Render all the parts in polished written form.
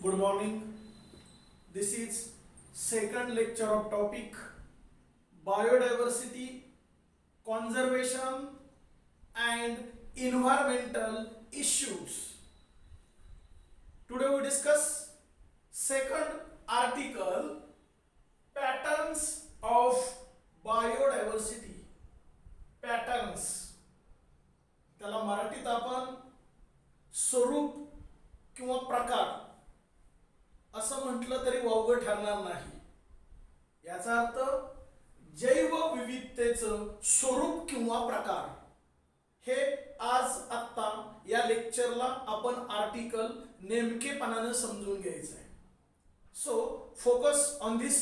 Good morning. This is second lecture of topic biodiversity, conservation and environmental issues. Today we discuss second article, patterns of biodiversity. Patterns, त्याला मराठीत आपण स्वरूप किंवा प्रकार असं म्हटलं तरी वावगं ठरणार नाही. याचा अर्थ जैव विविधतेचं स्वरूप किंवा प्रकार. हे आज आत्ता या लेक्चरला आपण आर्टिकल नेमकेपणाने समजून घ्यायचं आहे. So focus on this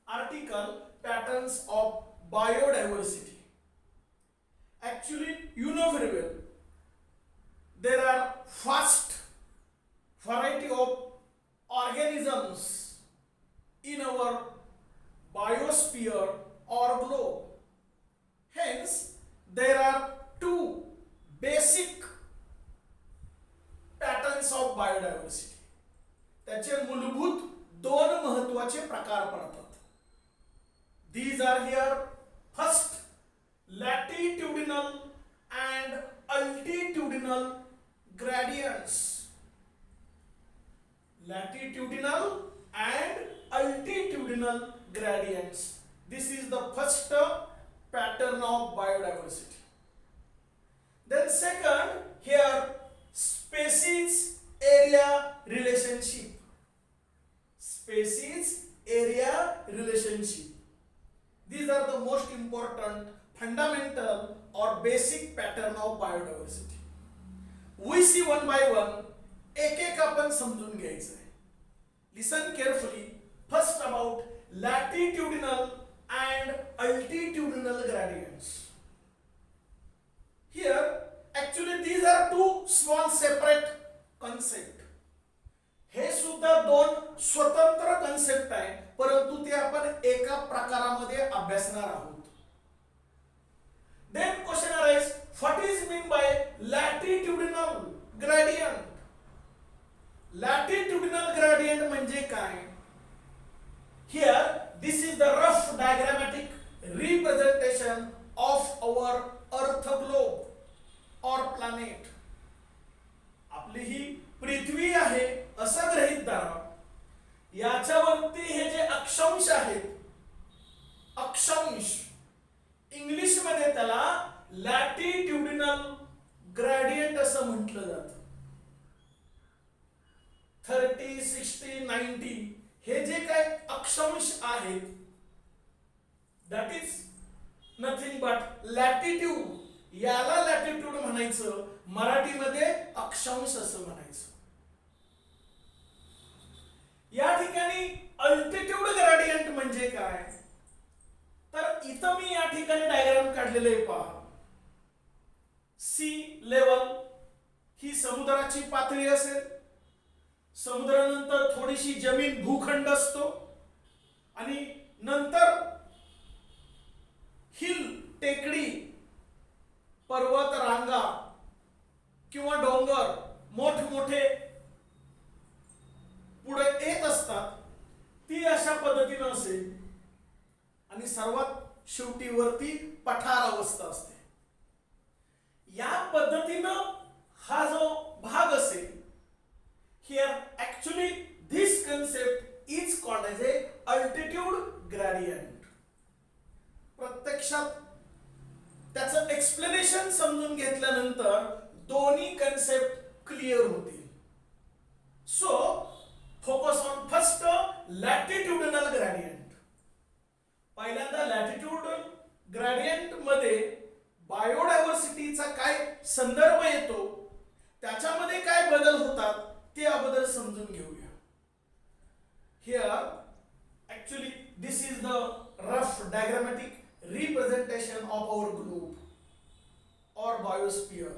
article, patterns of biodiversity. Actually, you know very well, there are vast variety of organisms in our biosphere or globe. Hence, there are two basic patterns of biodiversity. त्याचे मूलभूत दोन महत्त्वाचे प्रकार पडतात. These are here, first, latitudinal and altitudinal gradients. Latitudinal and altitudinal gradients. This is the first pattern of biodiversity. Then second, here species area relationship. Species area relationship. These are the most important, fundamental or basic pattern of biodiversity. We see one by one, एक एक आपण समजून घ्यायचं आहे. Listen carefully. First about latitudinal and altitudinal gradients. Here, actually these are two small separate concepts. हे सुद्धा दोन स्वतंत्र कन्सेप्ट आहे, परंतु ते आपण एका प्रकारामध्ये अभ्यासणार आहोत. Then question arises, what is mean by latitudinal gradient? Latitudinal gradient म्हणजे काय? Here, this is the rough diagrammatic representation of our Earth globe or planet. आपली ही पृथ्वी आहे असं गृहीत धरा. याच्यावरती हे जे अक्षांश आहेत, अक्षांश इंग्लिश मध्ये त्याला लॅटिट्युडिनल ग्रेडियंट असं म्हटलं जातं. 30, 60, 90 हे जे काय अक्षांश आहेत, that is nothing but latitude. याला लॅटिट्यूड म्हणायचं, मराठीमध्ये अक्षांश असं म्हणायचं. या ठिकाणी अल्टिट्यूड ग्रेडियंट म्हणजे काय? तर इथं मी या ठिकाणी डायग्राम काढलेले आहे पहा. सी लेवल ही समुद्राची पातळी असेल. समुद्रानंतर थोडीशी जमीन भूखंड असतो आणि नंतर हिल टेकडी, पर्वत रांगा किंवा डोंगर मोठमोठे पुढे येत असतात. ती अशा पद्धतीने असेल आणि सर्वात शेवटी वरती पठार अवस्था असते. या पद्धतीनं हा जो भाग असेल, here actually this concept is called as a altitude gradient. प्रत्यक्षात त्याचं एक्सप्लेनेशन समजून घेतल्यानंतर दोन्ही कन्सेप्ट क्लिअर होतील. So focus on first latitudinal gradient. पहिल्यांदा लॅटिट्युडल ग्रेडियंट मध्ये बायोडायव्हर्सिटीचा काय संदर्भ येतो, त्याच्यामध्ये काय बदल होतात ते अगोदर समजून घेऊया. Here actually this is the rough diagrammatic representation of our globe or biosphere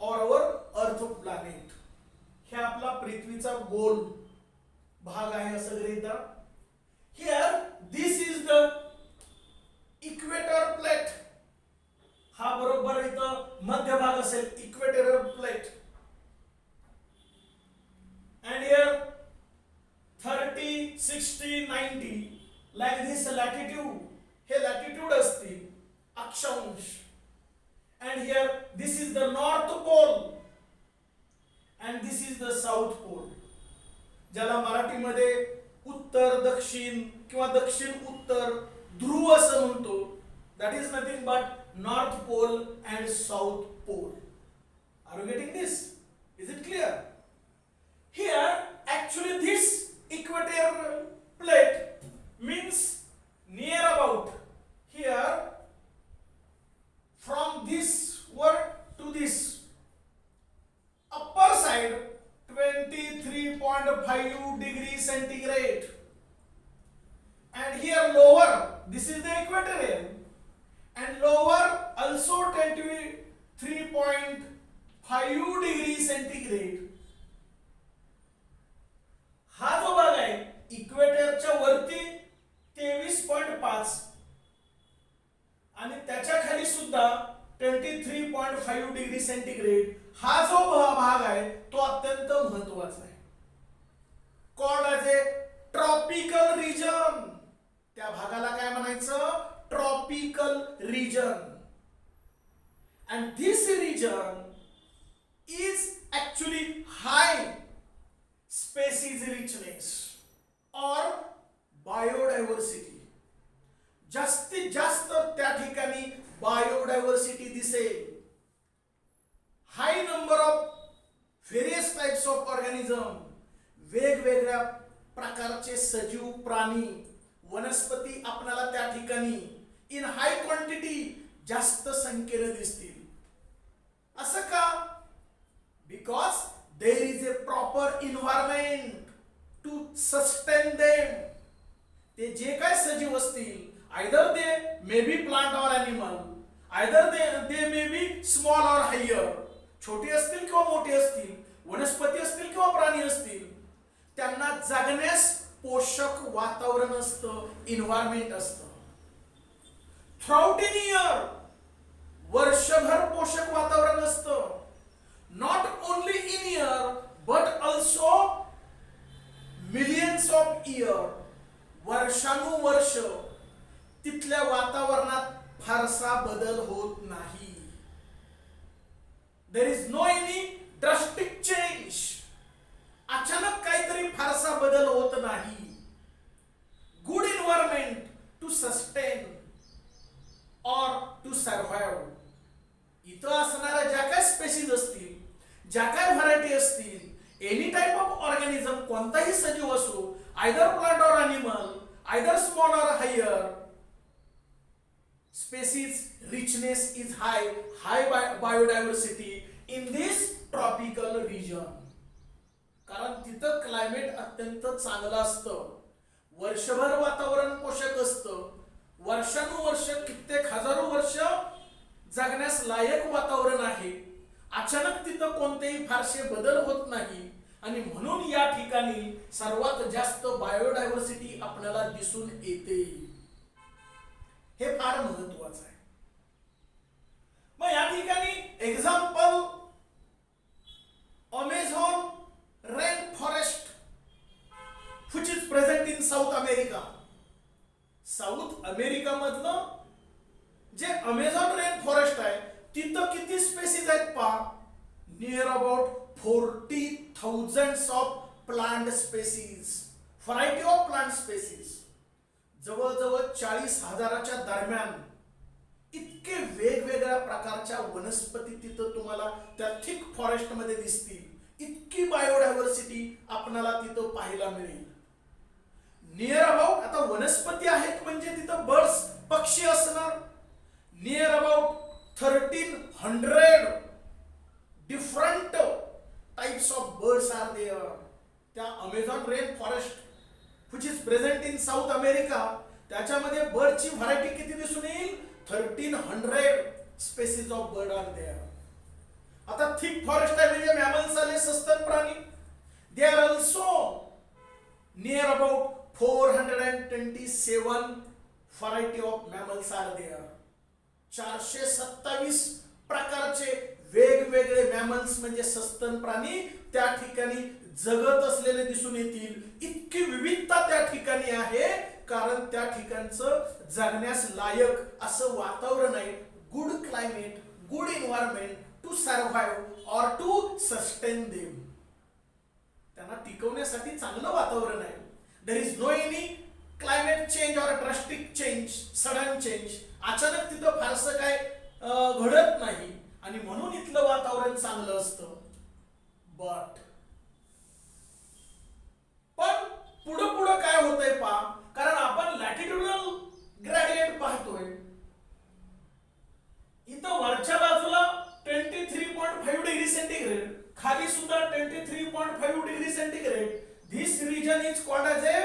or our earth planet. हे आपला पृथ्वीचा गोल भाग आहे असं गृहीत धरा. Here this is the equator plate. हा बरोबर इथं मध्य भाग असेल, equatorial plate. And here latitude, हे लॅटिट्यूड असतील अक्षांश. And here this is the north pole and this is the south pole, ज्याला मराठीमध्ये उत्तर दक्षिण किंवा दक्षिण उत्तर ध्रुव असं म्हणतो. That is nothing but north pole and south pole. Are you getting this? Is it clear? Here actually this equatorial plate means near about here from this word to this upper side 23.5 degrees centigrade, and here lower, this is the equatorial, and lower also 23.5 degrees centigrade. हा जो भाग आहे इक्वेटरच्या वरती 23.5 आणि त्याच्या खाली सुद्धा 23.5 degree centigrade, हा जो भाग आहे तो अत्यंत महत्वाचा आहे. Called as a tropical region. त्या भागाला काय म्हणायचं? Tropical region. And this region is actually high species richness और बायोडायव्हर्सिटी. जास्तीत जास्त त्या ठिकाणी बायोडायव्हर्सिटी दिसेल. High number of various types of organism, वेगवेगळ्या प्रकारचे सजीव प्राणी वनस्पती आपल्याला त्या ठिकाणी इन हाय क्वांटिटी जास्त संख्येने दिसतील. असं का? Because there is a proper environment to sustain them. ते जे काय सजीव असतील, either they may be plant or animal, either they may be small or higher, छोटे असतील किंवा मोठे असतील, वनस्पती असतील किंवा प्राणी असतील, त्यांना जगण्यास पोषक वातावरण असतं, इन्व्हायरमेंट असतं. थ्राउट इन इयर, वर्षभर पोषक वातावरण असतं. Not only in year but also millions of year, वर्षानुवर्ष तिथल्या वातावरणात फारसा बदल होत नाही. There is no any drastic change. अचानक काहीतरी फारसा बदल होत नाही. गुड एन्व्हायरमेंट टू सस्टेन और टू सर्व्हाइव्ह. इथं असणाऱ्या ज्या काय स्पेसीज असतील, ज्या काय व्हरायटी असतील, एनी टाइप ऑफ ऑर्गॅनिझम, कोणताही सजीव असो, आयदर प्लांट और एनिमल, आयदर स्मॉल और higher, species richness is high biodiversity in this tropical region. कारण तिथं क्लायमेट अत्यंत चांगलं असतं, वर्षभर वातावरण पोषक असतं, वर्षानुवर्ष कित्येक हजारो वर्ष जगण्यास लायक वातावरण आहे. अचानक तिथं कोणतेही फारसे बदल होत नाही आणि म्हणून या ठिकाणी सर्वात जास्त बायोडायव्हर्सिटी आपल्याला दिसून येते. हे फार महत्वाचं आहे. मग या ठिकाणी example Amazon rain forest which is present in South America. South America मधलं जे अमेझॉन रेन फॉरेस्ट आहे तिथं किती स्पेसीज आहेत पहा. Near about 40,000 of plant species, variety of plant species. जवळजवळ 40,000च्या दरम्यान इतके वेगवेगळ्या प्रकारच्या वनस्पती तिथं तुम्हाला त्या थिक फॉरेस्ट मध्ये दिसतील. इतकी बायोडायव्हर्सिटी आपल्याला तिथं पाहायला मिळेल. नियर अबाउट, आता वनस्पती आहेत म्हणजे तिथं बर्ड्स, पक्षी असणार. Near about 1,300 different types of birds are there. त्या Amazon rain forest which is present in South America, त्याच्यामध्ये बर्डची व्हरायटी किती दिसून येईल? 1,300 species of bird are there. आता थिक फॉरेस्ट आहे म्हणजे मॅमल्स आले, सस्तन प्राणी. They are also near about 427 variety of mammals are there. 427 प्रकारचे वेगवेगळे मॅमल्स म्हणजे सस्तन प्राणी त्या ठिकाणी जगत असलेले दिसून येतील. इतकी विविधता त्या ठिकाणी आहे कारण त्या ठिकाणचं जगण्यास लायक असं वातावरण आहे. Good climate, good environment to survive or to sustain them. त्यांना टिकवण्यासाठी चांगलं वातावरण आहे. There is no any climate change or drastic change, sudden change. अचानक तिथं फारसं काय घडत नाही आणि म्हणून इथलं वातावरण चांगलं असतं. पण पुढं पुढं काय होतंय पहा, कारण आपण लॅटिट्यूडल ग्रेडियंट पाहतोय. इथं वरच्या बाजूला 23.5 डिग्री सेंटीग्रेड, खाली सुद्धा 23.5 degree centigrade. This region is called as a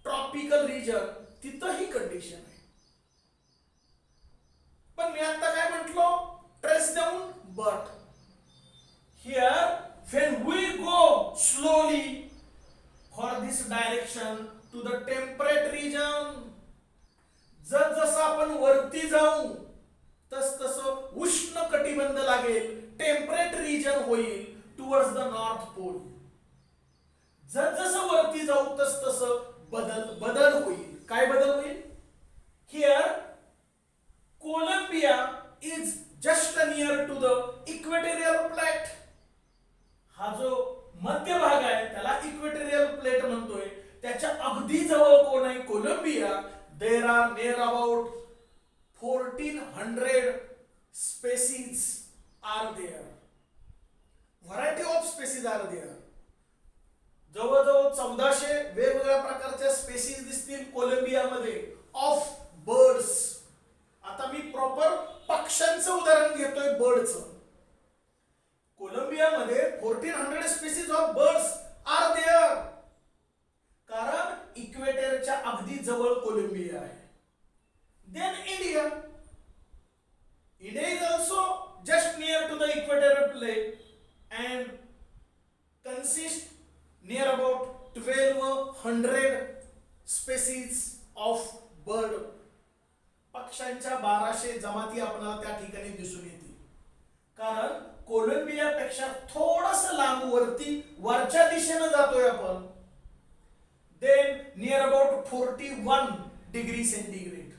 tropical region. तिथं ही कंडिशन आहे. पण मी आता काय म्हटलो, trace down. But here when we go slowly for this direction to the temperate region, जसं आपण वरती जाऊ तस उष्ण कटिबंध लागेल, टेम्परेट रिजन होईल टुवर्ड्स द नॉर्थ पोल. जसं वरती जाऊ तस बदल होईल. काय बदल होईल? Here Colombia is just near to the equatorial plate. हा जो मध्य भाग आहे त्याला इक्वेटोरियल प्लेट म्हणतोय. त्याच्या अगदी जवळ कोण आहे? Colombia. There are near about 1400 species are there. Variety of species are there. जवळजवळ 1400 वेगवेगळ्या प्रकारच्या स्पेसीज दिसतील कोलंबियामध्ये ऑफ बर्ड्स. आता मी प्रॉपर पक्ष्यांचं उदाहरण घेतोय, बर्डचं. कोलंबियामध्ये 1400 species of birds are there, कारण इक्वेटरच्या अगदी जवळ कोलंबिया आहे. Then India. India is also just near to the equatorial plate and consist near about 1200 species of bird. पक्ष्यांच्या 1200 जमाती आपल्याला त्या ठिकाणी दिसून येतील. कारण कोलंबिया पेक्षा थोडस लांब वरच्या दिशेने जातोय आपण. Then near about 41 degree centigrade.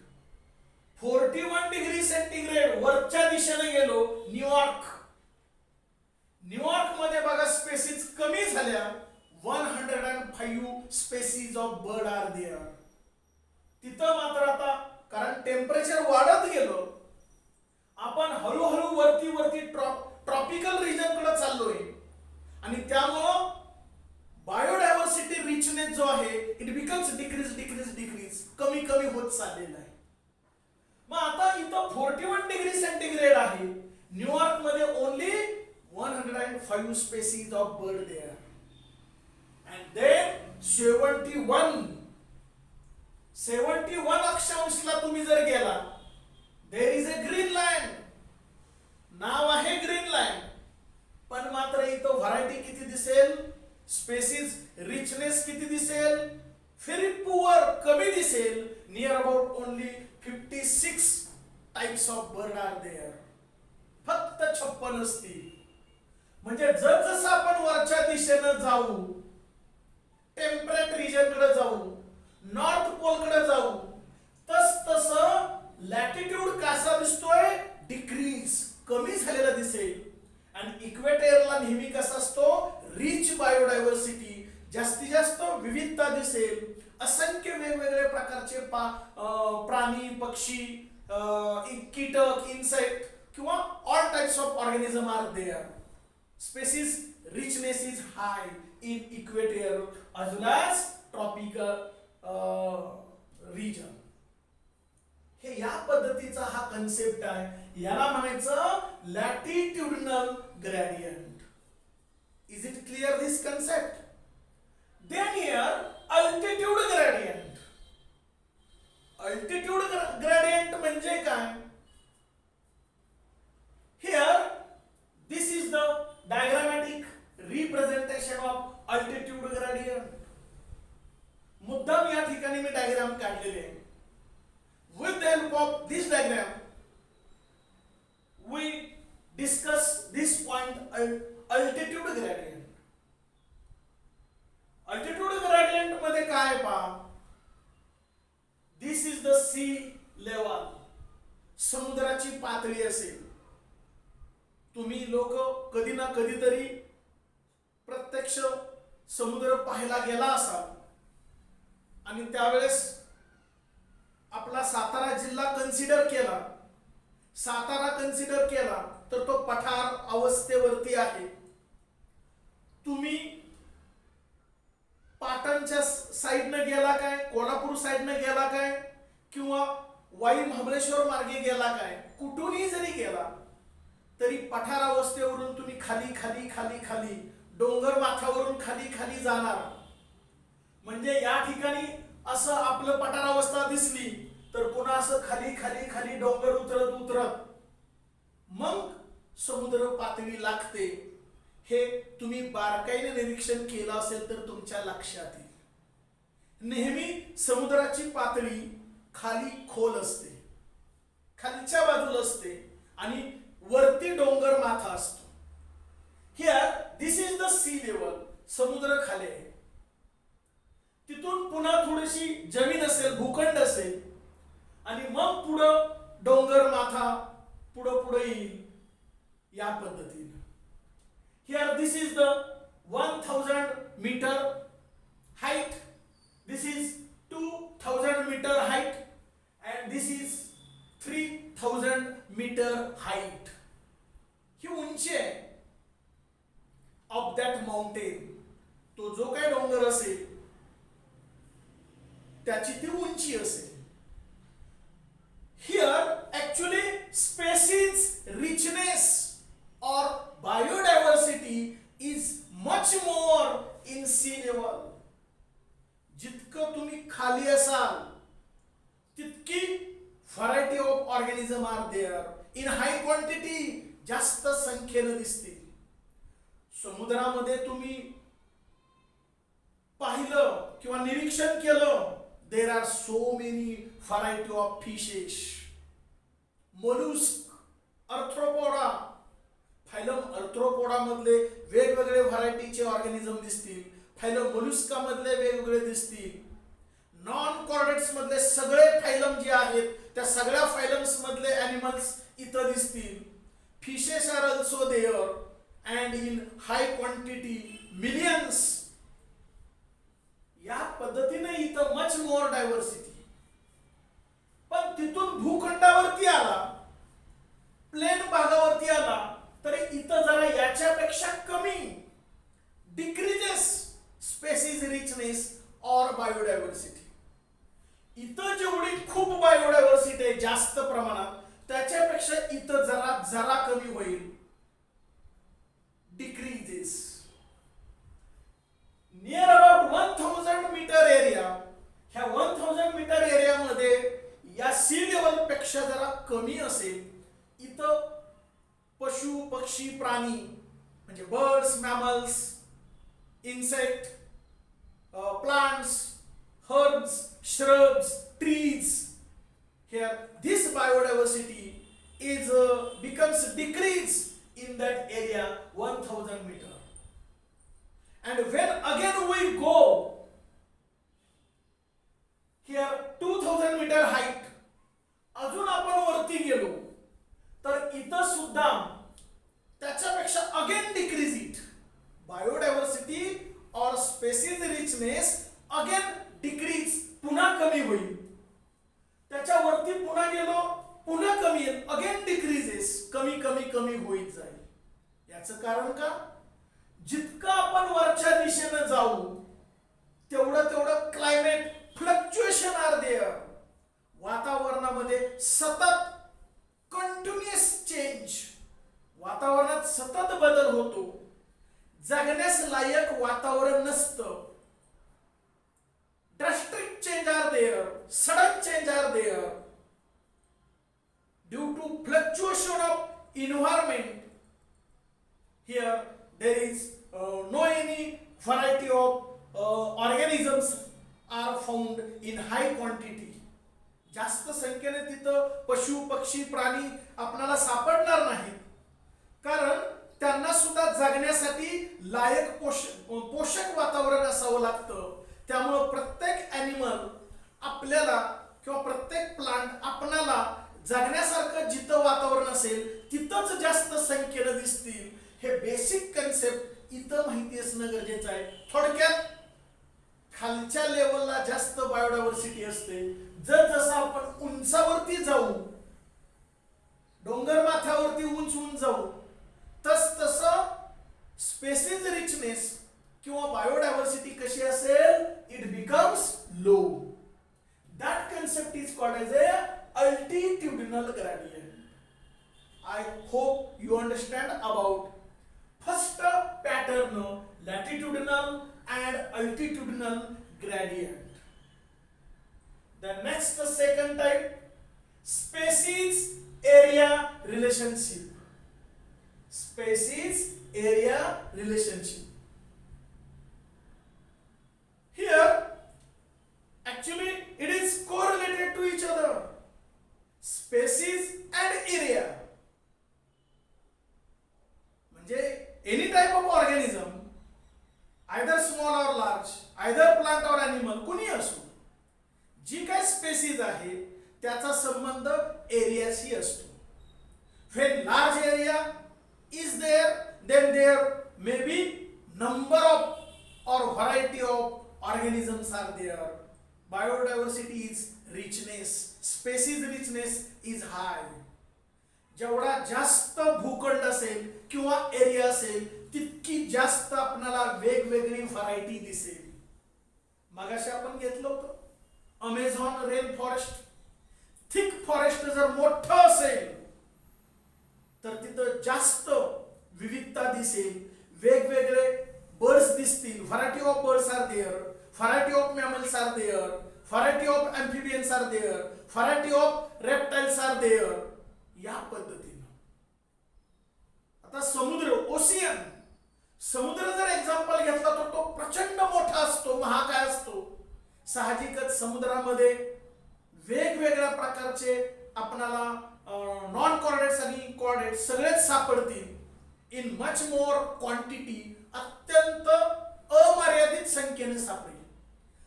41 degree centigrade वरच्या दिशेने गेलो. न्यूयॉर्क मध्ये बघा स्पेसीज कमी झाल्या. 105 species of bird are there. तिथं मात्र आता कारण टेम्परेचर वाढत गेलो, आपण हळूहळू वरती ट्रॉपिकल रिजन कडे चाललोय आणि त्यामुळं बायोडायव्हर्सिटी रिचनेस जो आहे इट बिकम्स डिक्रीज कमी होत चाललेला आहे. मग आता इथं 41 डिग्री सेंटीग्रेड आहे. न्यूयॉर्क मध्ये only 105 species of bird there. And then 71 अक्षांशला तुम्ही जर गेला, there is a Greenland. नाव आहे ग्रीनलँड. पण मात्र इथं व्हरायटी किती दिसेल, स्पेसीज रिचनेस किती दिसेल, व्हेरी पुअर कमी दिसेल. Near about only 56 types of bird are there. फक्त 56 असतील. म्हणजे जसं आपण वरच्या दिशेने जाऊ, टेम्परेट रिजन कडे जाऊ, नॉर्थ पोल कडे जाऊ, तस लॅटिट्यूड कसा दिसतोय, डिक्रीज कमी झालेला दिसेल. आणि इक्वेटरला नेहमी कसा असतो, रिच बायोडायव्हर्सिटी, जास्तीत जास्त विविधता दिसेल. असंख्य वेगवेगळे प्रकारचे प्राणी, पक्षी, कीटक, इन्सेक्ट किंवा all types of organism are there. Species richness is high in equatorial as well as tropical region. हे या पद्धतीचा हा कन्सेप्ट आहे. याला म्हणायचं latitudinal gradient. Is it clear this concept? Then here altitude gradient. Altitude gradient म्हणजे काय? Here this is the diagrammatic representation of altitude gradient. मुद्दाम या ठिकाणी मी डायग्राम काढलेले आहे. With the help of this diagram, we discuss this point, altitude gradient. Altitude gradient मध्ये काय पहा, सी लेवल, समुद्राची पातळी असेल. तुम्ही लोक कधी ना कधीतरी प्रत्यक्ष समुद्र पाहायला गेला असाल आणि त्यावेळेस आपला सातारा जिल्हा कन्सिडर केला, तर तो पठार अवस्थेवरती आहे. तुम्ही पाटणच्या साईडनं गेला काय, कोल्हापूर साईडनं गेला काय, किंवा वाई महाबळेश्वर मार्गे गेला काय, कुठूनही जरी गेला तरी पठार अवस्थेवरून तुम्ही खाली खाली खाली खाली डोंगर माथ्यावरून खाली खाली जाणार. म्हणजे या ठिकाणी असं आपलं पठार अवस्था दिसली तर पुन्हा असं खाली खाली खाली डोंगर उतरत उतरत मग समुद्र पातळी लागते. हे तुम्ही बारकाईने निरीक्षण केलं असेल तर तुमच्या लक्षात येईल. नेहमी समुद्राची पातळी खाली खोल असते, खालच्या बाजूला असते आणि वरती डोंगर माथा असतो. Here this is the sea level, समुद्र खाली आहे. तिथून पुन्हा थोडीशी जमीन असेल, भूखंड असेल आणि मग पुढं डोंगर माथा पुढे येईल या पद्धतीने. Here this is the 1000 meter height, this is 2000 meter height, and this is 3000 meter height. ही उंची आहे of that mountain. तो जो काही डोंगर असेल त्याची ती उंची असेल. Here actually species richness or biodiversity is much more in sea level. जितकं तुम्ही खाली असाल तितकी variety of organism are there in high quantity, जास्त संख्येने दिसतील. समुद्रामध्ये तुम्ही पाहिलं किंवा निरीक्षण केलं, there are so many variety of fishes, mollusc, arthropoda. Phylum arthropoda मधले वेगवेगळे व्हरायटीचे ऑर्गॅनिझम दिसतील, फायलम मोलुस्का मधले वेगवेगळे दिसतील, नॉन कॉर्डेट्स मधले सगळे फायलम जे आहेत त्या सगळ्या फायलम्स मधले एनिमल्स इथं दिसतील. Fishes are also there and in high quantity, millions. या पद्धतीने इथं मच मोर डायव्हर्सिटी. पण तिथून भूखंडावरती आला, प्लेन भागावरती आला तर इथं जरा याच्यापेक्षा कमी, डिक्रीजेस स्पेसिस रिचनेस और बायोडायव्हर्सिटी. इथं जेवढी खूप बायोडायव्हर्सिटी आहे जास्त प्रमाणात, त्याच्यापेक्षा इथं जरा कमी होईल, decreases. Near about 1000 meter area, ह्या 1000 मीटर एरियामध्ये या सी लेवल पेक्षा जरा कमी असेल. इथं पशु पक्षी प्राणी म्हणजे birds, mammals, insect, plants, herbs, shrubs, trees. Here this biodiversity is becomes decreased in that area 1000 meter. And when again we go here 2000 meter height, अजून आपण वरती गेलो तर इथं सुद्धा त्याच्यापेक्षा अगेन डिक्रीज इट, बायोडायव्हर्सिटी और स्पेसिस रिचनेस अगेन डिक्रीज, पुन्हा कमी होईल. त्याच्यावरती पुन्हा गेलो, पुन्हा कमी येईल, अगेन डिक्रीजेस, कमी कमी कमी होईल जाईल. याचं कारण का? जितकं आपण वरच्या दिशेने जाऊ तेवढं क्लायमेट फ्लक्च्युएशन आर देअर. वातावरणामध्ये सतत कंटिन्युअस चेंज, वातावरणात सतत बदल होतो. जगण्यास लायक वातावरण नसतं. drastic change are there, sudden change are there due to fluctuation of environment. Here there is no any variety of organisms are found in high quantity. जास्त संख्येने तिथं पशु पक्षी प्राणी आपल्याला सापडणार नाहीत, कारण त्यांना सुद्धा जगण्यासाठी लायक पोषक वातावरण असावं लागतं. त्यामुळे प्रत्येक ॲनिमल आपल्याला किंवा प्रत्येक प्लांट आपणाला जगण्यासारखं जिथं वातावरण असेल तिथंच जास्त संख्येनं दिसतील, हे बेसिक कन्सेप्ट इथं माहिती असणं गरजेचं आहे. थोडक्यात खालच्या लेवलला जास्त बायोडायव्हर्सिटी असते. जसं आपण उंचावरती जाऊ, डोंगर माथ्यावरती उंच जाऊ, तस स्पेसिस रिचनेस किंवा बायोडायव्हर्सिटी कशी असेल, it becomes low. That concept is called as A altitudinal gradient. I hope you understand about first pattern, latitudinal and altitudinal gradient. The next second type, species area relationship. Species area relationship. Here actually it is correlated to each other. Species and area म्हणजे any type of organism, either small or large, either plant or animal, कुणी असो, जी काय species आहे त्याचा संबंध एरियाशी असतो. When large area is there, then there may be number of or variety of organisms are there. Biodiversity is richness, species richness is high. जेवढा जास्त भूखंड असेल किंवा एरिया असेल तितकी जास्त आपल्याला वेगवेगळी व्हरायटी दिसेल. मगाशी आपण घेतलं होतं Amazon rain forest. Thick forest जर मोठं असेल तर तिथं जास्त विविधता दिसेल, वेगवेगळे बर्ड्स दिसतील. Variety of birds are there, variety of mammals are there, variety of amphibians are there, variety of reptiles are there. या पद्धतीने आता समुद्र, ओशियन, समुद्र जर एक्झाम्पल घेतला तर तो प्रचंड मोठा असतो, महाकाय असतो. साहजिकच समुद्रामध्ये वेगवेगळ्या प्रकारचे आपणाला नॉन कॉर्डेट्स आणि कॉर्डेट्स सगळेच सापडतील इन मच मोर क्वांटिटी, अत्यंत अमर्यादित संख्येने सापडेल.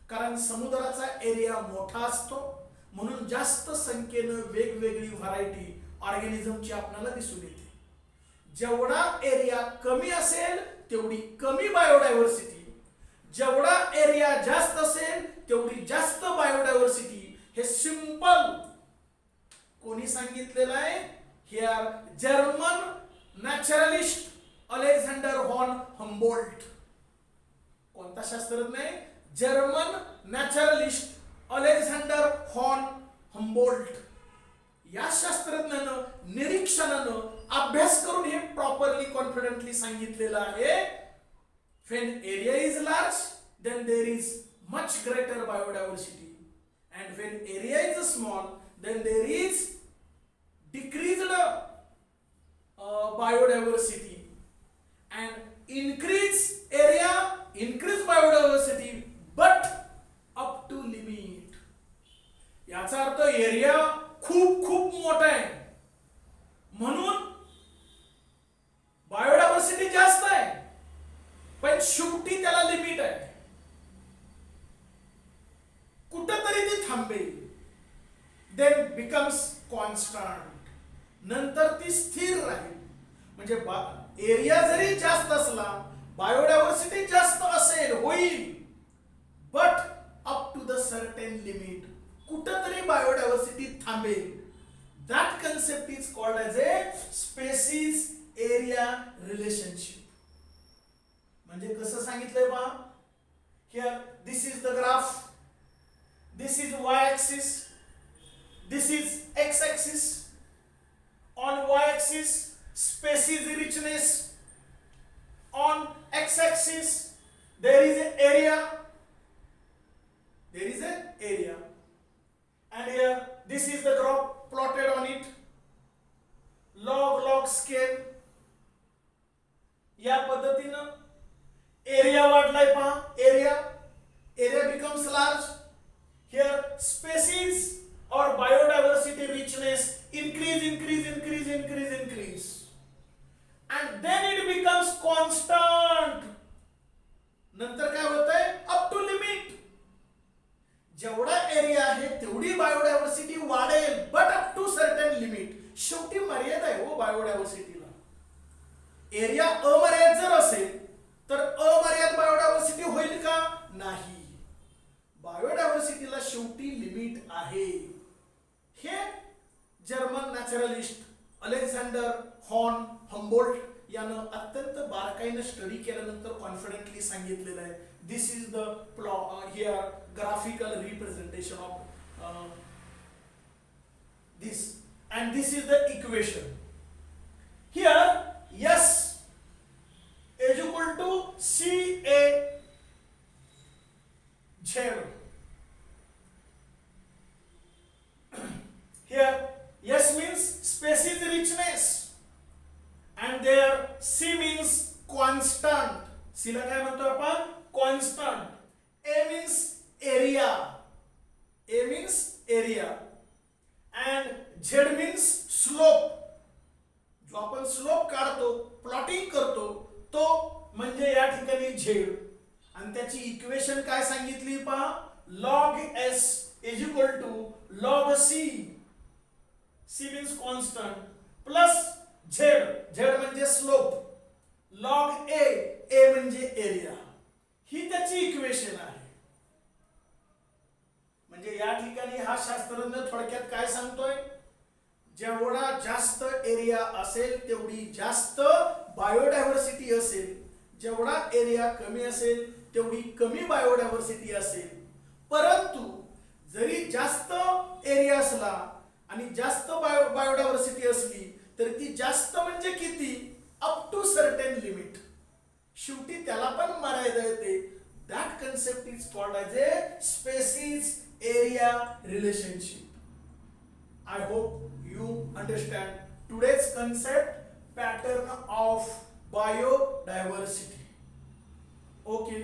कारण समुद्राचा एरिया मोठा असतो म्हणून जास्त संख्येनं वेगवेगळी व्हरायटी ऑर्गॅनिझमची आपल्याला दिसून येते. जेवढा एरिया कमी असेल तेवढी कमी बायोडायव्हर्सिटी, जेवढा एरिया जास्त असेल तेवढी जास्त बायोडायव्हर्सिटी. हे सिंपल कोणी सांगितलेलं आहे? Here German naturalist Alexander von Humboldt. कोणता शास्त्रज्ञ आहे? German naturalist Alexander von Humboldt. या शास्त्रज्ञानं निरीक्षणानं अभ्यास करून हे प्रॉपरली कॉन्फिडेंटली सांगितलेलं आहे. when area is large then there is much greater biodiversity, and when area is small then there is decreased biodiversity, and increase area, increase biodiversity but up to limit. याचा अर्थ area खूप खूप मोठा आहे म्हणून biodiversity जास्त आहे, पण शेवटी त्याला लिमिट आहे. कुठेतरी ती थांबेल, देन बिकम्स कॉन्स्टंट, नंतर ती स्थिर राहील. म्हणजे एरिया जरी जास्त असला, बायोडायव्हर्सिटी जास्त असेल होईल, but up to the certain limit कुठेतरी बायोडायव्हर्सिटी थांबेल. That concept is called as a species area relationship. म्हणजे कसं सांगितलंय पहा, here this is the graph, this is Y axis, this is X axis. On Y axis species richness, on x axis there is an area, there is an area, and here this is the graph plotted on it, log scale. या पद्धतीनं area वाढलाय पहा, area becomes large. Here species or biodiversity richness increase. बायोडायव्हर्सिटीला. Area अमर्याद जर असेल तर अमर्याद बायोडायव्हर्सिटी होईल का? नाही. बायोडायव्हर्सिटीला शेवटी लिमिट आहे. हे जर्मन नॅचरलिस्ट अलेक्झांडर हॉर्न हम्बोल्ट यानं अत्यंत बारकाईनं स्टडी केल्यानंतर कॉन्फिडेंटली सांगितलेलं आहे. This is the here graphical representation of this, and this is the equation. Here S is equal to CA Z. Here S means species richness and there C means constant. C ला काय म्हणतो आपण? Constant. A means area. A means area. And Z means slope. जो आपण slope काढतो, plotting करतो, तो म्हणजे या ठिकाणी Z. आणि त्याची इक्वेशन काय सांगितली पहा? log S is equal to log C. C means constant plus Z. Z म्हणजे स्लोप. log A. A म्हणजे एरिया. ही त्याची इक्वेशन आहे. म्हणजे या ठिकाणी हा शास्त्रज्ञ थोडक्यात काय सांगतोय? जेवढा जास्त एरिया असेल तेवढी जास्त बायोडायव्हर्सिटी असेल. जेवढा एरिया कमी असेल तेवढी कमी बायोडायव्हर्सिटी असेल. परंतु जरी जास्त एरिया असला आणि जास्त बायोडायव्हर्सिटी असली तर ती जास्त म्हणजे किती? Up to certain limit. शेवटी त्याला पण मर्यादा येते. That concept is called as a species area relationship. I hope you understand today's concept, pattern of biodiversity. Okay.